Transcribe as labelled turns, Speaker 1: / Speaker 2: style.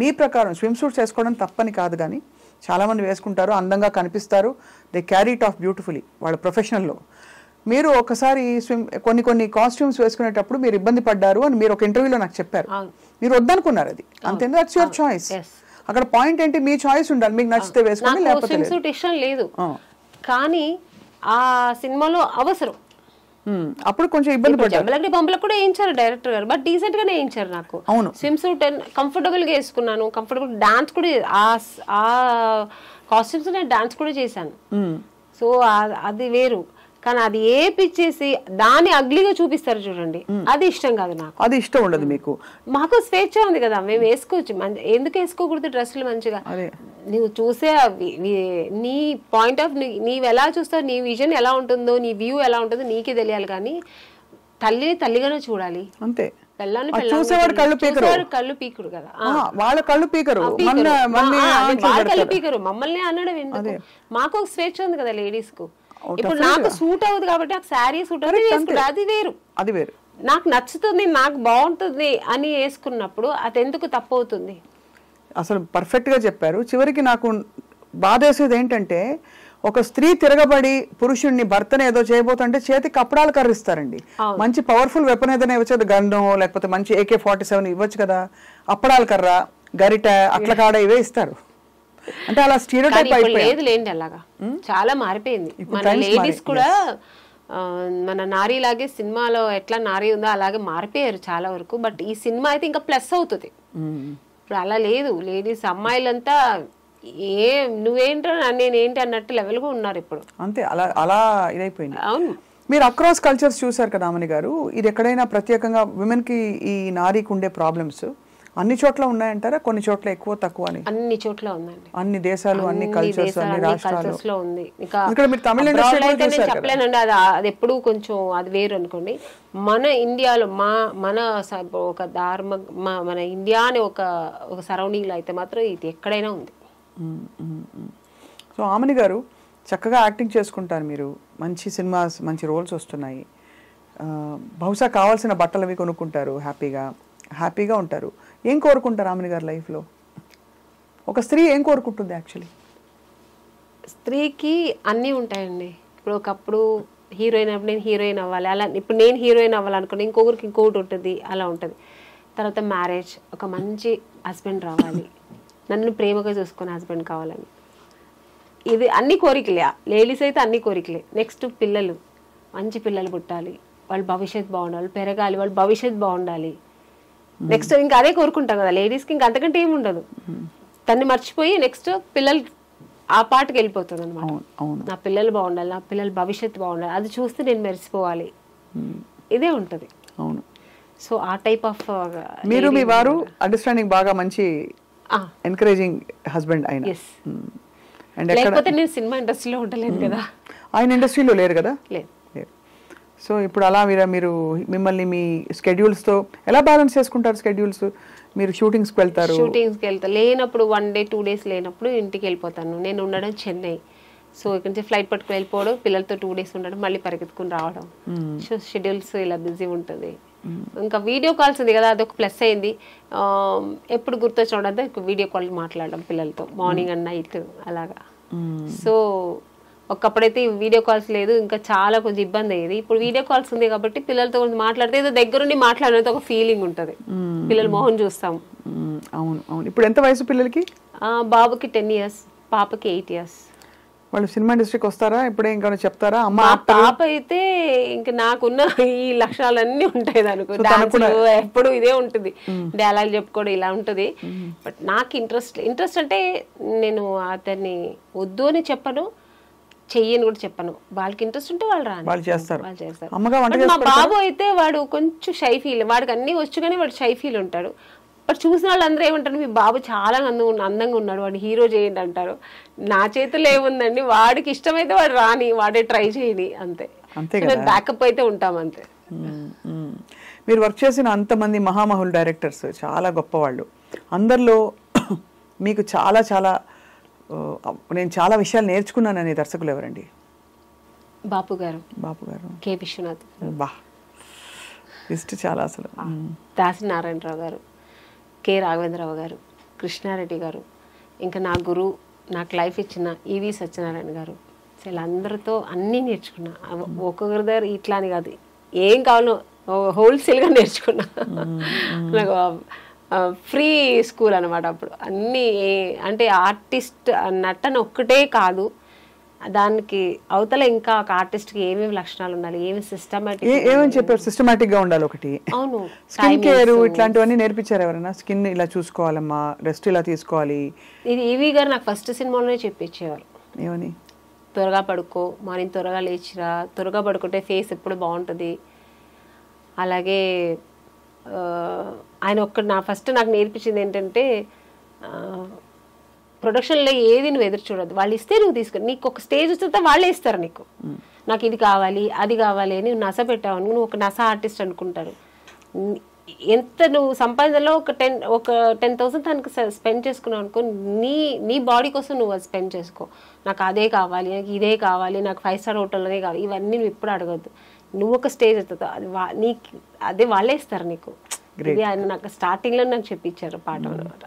Speaker 1: మీ ప్రకారం swim suits వేసుకోవడం తప్పని కాదు, కానీ చాలామంది వేసుకుంటారు, అందంగా కనిపిస్తారు, they carry it of beautifully వాళ్ళ ప్రొఫెషనల్లో. మీరు ఒకసారి కొన్ని కాస్ట్యూమ్స్ వేసుకునేటప్పుడు మీరు ఇబ్బంది పడ్డారు అని మీరు ఒక ఇంటర్వ్యూలో నాకు చెప్పారు. మీరు వద్దనుకున్నారు, అది అంతే, దట్స్ యువర్ చాయిస్. అక్కడ పాయింట్ ఏంటి, మీ చాయిస్ ఉండాలి, మీకు నచ్చితే వేసుకోండి, లేకపోతే
Speaker 2: లేదు. ఇష్టం లేదు, కానీ ఆ సినిమాలో అవసరం.
Speaker 1: అప్పుడు కొంచెం ఇబ్బంది పడ్డారు.
Speaker 2: పంపలకు కూడా వేయించారు డైరెక్టర్ గారు, బట్ డీసెంట్ గానే వేయించారు. నాకు స్విమ్ సూట్ కంఫర్టబుల్ గా వేసుకున్నాను, కంఫర్టబుల్ డాన్స్ కూడా, ఆ కాస్ట్యూమ్స్ నేను డాన్స్ కూడా చేశాను. సో అది వేరు, కానీ అది ఏపిచ్చేసి దాన్ని అగ్లీగా చూపిస్తారు చూడండి, అది ఇష్టం కాదు నాకు.
Speaker 1: అది ఇష్టం ఉండదు మీకు.
Speaker 2: మాకు స్వేచ్ఛ ఉంది కదా, మేము వేసుకోవచ్చు, ఎందుకు వేసుకోకూడదు డ్రెస్సులు మంచిగా? నువ్వు చూసే నీ పాయింట్ ఆఫ్ నీవు ఎలా చూస్తావు, నీ విజన్ ఎలా ఉంటుందో, నీ వ్యూ ఎలా ఉంటుందో నీకే తెలియాలి, కానీ తల్లిని తల్లిగానే చూడాలి అంతే. కళ్ళు పీకుడు కదా,
Speaker 1: వాళ్ళ కళ్ళు పీకరు,
Speaker 2: కళ్ళు పీకరు, మమ్మల్ని అనడం ఎందుకు? మాకు ఒక స్వేచ్ఛ ఉంది కదా లేడీస్ కు. ఇప్పుడు నాకు సూట్ అవుతుంది కాబట్టి నాకు శారీ సూట్ అవుతుంది, అది వేరు.
Speaker 1: అది వేరు,
Speaker 2: నాకు నచ్చుతుంది, నాకు బాగుంటుంది అని వేసుకున్నప్పుడు అది ఎందుకు తప్పు అవుతుంది?
Speaker 1: అసలు పర్ఫెక్ట్ గా చెప్పారు. చివరికి నాకు బాధేసేది ఏంటంటే, ఒక స్త్రీ తిరగబడి పురుషుడిని భర్తను ఏదో చేయబోతుంటే చేతికి కప్పడాలు కర్రిస్తారండి. మంచి పవర్ఫుల్ వెపన్ ఏదైనా ఇవ్వచ్చు, గన్ను లేకపోతే మంచి AK-47 ఇవ్వచ్చు కదా, అప్పడాల కర్ర, గరిట, అట్ల కాడ ఇవే ఇస్తారు. అంటే అలా స్టీరియోటైప్
Speaker 2: లేదు లేండి, అలాగా చాలా మారిపోయింది. మన లేడీస్ కూడా మన నారీ లాగే సినిమాలో ఎట్లా నారీ ఉందో అలాగే మారిపోయారు చాలా వరకు. బట్ ఈ సినిమా అయితే ఇంకా ప్లస్ అవుతుంది. ఇప్పుడు అలా లేదు, లేడీస్ అమ్మాయిలంతా నువ్వేంటో నేనేంటి అన్నట్టు లెవెల్ గా ఉన్నారు ఇప్పుడు.
Speaker 1: అంతే, అలా అలా ఇదైపోయింది.
Speaker 2: అవును,
Speaker 1: మీరు అక్రాస్ కల్చర్స్ చూసారు కదా అమని గారు, ఇది ఎక్కడైనా ప్రత్యేకంగా విమెన్ కి ఈ నారీకి ఉండే ప్రాబ్లమ్స్ అన్ని చోట్ల ఉన్నాయంటారా? కొన్ని చోట్ల ఎక్కువ తక్కువ అని?
Speaker 2: అన్ని చోట్ల ఉందండి,
Speaker 1: అన్ని దేశాలు, అన్ని కల్చర్స్, అన్ని రాష్ట్రాల్లో
Speaker 2: ఉంది.
Speaker 1: ఇక్కడ మీరు తమిళ
Speaker 2: అయితే నేను చెప్పలేనండి, అది ఎప్పుడు కొంచెం అది వేరు అనుకోండి. మన ఇండియాలో మన ఒక మన ఇండియా అనే ఒక సరౌండింగ్ లో అయితే మాత్రం ఇది ఎక్కడైనా ఉంది.
Speaker 1: సో ఆమని గారు చక్కగా యాక్టింగ్ చేసుకుంటారు, మీరు మంచి సినిమాస్, మంచి రోల్స్ వస్తున్నాయి, బహుశా కావాల్సిన బట్టలు అవి కొనుక్కుంటారు, హ్యాపీగా ఉంటారు. ఏం కోరుకుంటారు ఆమెని గారు లైఫ్లో? ఒక స్త్రీ ఏం కోరుకుంటుంది యాక్చువల్లీ?
Speaker 2: స్త్రీకి అన్నీ ఉంటాయండి. ఇప్పుడు ఒకప్పుడు హీరోయిన్ అప్పుడు నేను హీరోయిన్ అవ్వాలి, అలా ఇప్పుడు నేను హీరోయిన్ అవ్వాలనుకుని ఇంకొకరికి ఇంకొకటి ఉంటుంది, అలా ఉంటుంది. తర్వాత మ్యారేజ్, ఒక మంచి హస్బెండ్ రావాలి, నన్ను ప్రేమగా చూసుకునే హస్బెండ్ కావాలని, ఇది అన్ని కోరికలే. లేడీస్ అయితే అన్ని కోరికలే. నెక్స్ట్ పిల్లలు, మంచి పిల్లలు పుట్టాలి, వాళ్ళ భవిష్యత్తు బాగుండాలి, పెరగాలి, వాళ్ళ భవిష్యత్తు బాగుండాలి. నెక్స్ట్ ఇంకా అదే కోరుకుంటాం కదా లేడీస్కి, ఇంకా అంతకంటే ఏమి ఉండదు. తన్ని మర్చిపోయి నెక్స్ట్ పిల్లలు ఆ పాటకి వెళ్ళిపోతుంది అనమాట. నా పిల్లలు బాగుండాలి, నా పిల్లల భవిష్యత్తు బాగుండాలి, అది చూస్తే నేను మెరిసిపోవాలి, ఇదే ఉంటుంది.
Speaker 1: అవును.
Speaker 2: సో ఆ టైప్ ఆఫ్
Speaker 1: మీరు మీ వారు అండర్స్టాండింగ్ బాగా మంచి ఎంకరేజింగ్ హస్బెండ్ ఆయన.
Speaker 2: లేకపోతే నేను సినిమా ఇండస్ట్రీలో ఉండలేను కదా.
Speaker 1: ఆయన ఇండస్ట్రీలో లేరు కదా?
Speaker 2: లేదు.
Speaker 1: సో ఇప్పుడు అలా మీరు మిమ్మల్ని మీ స్కెడ్యూల్స్తో ఎలా బ్యాలెన్స్ చేసుకుంటారు? స్కెడ్యూల్స్, మీరు షూటింగ్స్కి వెళ్తారు?
Speaker 2: షూటింగ్స్కి వెళ్తా, లేనప్పుడు 1 day 2 days లేనప్పుడు ఇంటికి వెళ్ళిపోతాను. నేను ఉండడం చెన్నై, సో ఇక్కడ నుంచి ఫ్లైట్ పట్టుకుని వెళ్ళిపోవడం, పిల్లలతో 2 days ఉండడం, మళ్ళీ పరిగెత్తుకుని రావడం. సో షెడ్యూల్స్ ఇలా బిజీ ఉంటుంది. ఇంకా వీడియో కాల్స్ ఉంది కదా, అదొక ప్లస్ అయింది. ఎప్పుడు గుర్తొచ్చినప్పుడు వీడియో కాల్ మాట్లాడడం పిల్లలతో, మార్నింగ్ అండ్ నైట్ అలాగా. సో ఒకప్పుడైతే వీడియో కాల్స్ లేదు, ఇంకా చాలా కొంచెం ఇబ్బంది అయ్యేది. ఇప్పుడు వీడియో కాల్స్ ఉంది కాబట్టి పిల్లలతో కొంచెం మాట్లాడితే ఏదో దగ్గరుండి మాట్లాడినంత ఒక ఫీలింగ్ ఉంటుంది, పిల్లల మొహం చూస్తాం.
Speaker 1: అవును అవును. ఇప్పుడు ఎంత వయసు పిల్లలకి?
Speaker 2: బాబుకి 10 years, పాపకి 8 years.
Speaker 1: వాళ్ళు సినిమా ఇండస్ట్రీకి వస్తారా? ఇప్పుడే ఇంకా చెప్తారా? అమ్మ
Speaker 2: పాప అయితే ఇంకా నాకున్న ఈ లక్షణాలన్నీ ఉంటాయి దానికి, డాన్స్ ఎప్పుడు ఇదే ఉంటుంది, డైలాగ్ చెప్పుకోవడం ఇలా ఉంటుంది. బట్ నాకు ఇంట్రెస్ట్ అంటే నేను అతన్ని వద్దు అని చెప్పను, చెయ్యని కూడా చెప్పను. వాళ్ళకి ఇంట్రెస్ట్ ఉంటే వాళ్ళు
Speaker 1: చేస్తారు.
Speaker 2: మా బాబు అయితే వాడు కొంచెం షై ఫీల్, వాడికి అన్ని వచ్చు కానీ వాడు షై ఫీల్ ఉంటాడు. బట్ చూసిన వాళ్ళందరూ ఏమంటారు, మీ బాబు చాలా అందంగా ఉన్నాడు, వాడు హీరో చేయండి అంటారు. నా చేతుల్లో ఏముందండి, వాడికి ఇష్టమైతే వాడు రాని, వాడే ట్రై చేయని, అంతే. బ్యాకప్ అయితే ఉంటాం అంతే.
Speaker 1: మీరు వర్క్ చేసిన అంతమంది మహామహుల్ డైరెక్టర్స్ చాలా గొప్పవాళ్ళు, అందరిలో మీకు చాలా చాలా నేను చాలా విషయాలు నేర్చుకున్నాను అనే దర్శకులు ఎవరండి?
Speaker 2: బాపు గారు, కె విశ్వనాథ్,
Speaker 1: లిస్ట్ చాలా అసలు.
Speaker 2: దాసి నారాయణరావు గారు, కె రాఘవేంద్రరావు గారు, కృష్ణారెడ్డి గారు, ఇంకా నా గురువు, నాకు లైఫ్ ఇచ్చిన ఈవి సత్యనారాయణ గారు. సో వీళ్ళందరితో అన్నీ నేర్చుకున్నా. ఒక్కొక్కరి దగ్గర ఇట్లా అని కాదు, ఏం కావాలో హోల్సేల్గా నేర్చుకున్నా. నాకు ఫ్రీ స్కూల్ అనమాట అప్పుడు. అన్నీ అంటే ఆర్టిస్ట్ నటన ఒక్కటే కాదు, దానికి అవతల ఇంకా ఒక ఆర్టిస్ట్కి ఏమేమి లక్షణాలు ఉండాలి, ఏమి సిస్టమేటిక్,
Speaker 1: ఏమని చెప్పారు? సిస్టమేటిక్ గా ఉండాలి ఒకటి.
Speaker 2: అవును,
Speaker 1: స్కిన్ కేర్ ఇట్లాంటివన్నీ నేర్పించారు ఎవరైనా? స్కిన్ ఇలా చూసుకోవాలమ్మా, రెస్ట్ ఇలా తీసుకోవాలి.
Speaker 2: ఇది ఈవీ గారు నాకు ఫస్ట్ సినిమాలోనే చెప్పించేవారు.
Speaker 1: ఏమని?
Speaker 2: త్వరగా పడుకో, మార్నింగ్ త్వరగా లేచిరా, త్వరగా పడుకుంటే ఫేస్ ఎప్పుడు బాగుంటుంది. అలాగే ఆయన నా ఫస్ట్ నాకు నేర్పించింది ఏంటంటే, ప్రొడక్షన్లో ఏది నువ్వు ఎదురు చూడద్దు, వాళ్ళు ఇస్తే నువ్వు తీసుకుని, నీకు ఒక స్టేజ్ వస్తే వాళ్ళే ఇస్తారు నీకు. నాకు ఇది కావాలి అది కావాలి అని నువ్వు నస పెట్టావు, నువ్వు ఒక నస ఆర్టిస్ట్ అనుకుంటారు. ఎంత నువ్వు సంపాదనలో ఒక 10,000 తనకు స్పెండ్ చేసుకున్నావు అనుకో, నీ బాడీ కోసం నువ్వు అది స్పెండ్ చేసుకో. నాకు అదే కావాలి, నాకు ఇదే కావాలి, నాకు 5 స్టార్ హోటల్లోనే కావాలి, ఇవన్నీ నువ్వు ఎప్పుడు అడగద్దు. నువ్వు ఒక స్టేజ్ ఎత్తుతావు, అది నీకు అదే వాళ్ళే ఇస్తారు నీకు. ఇది ఆయన నాకు స్టార్టింగ్లో నాకు చెప్పించారు పాఠం అనమాట.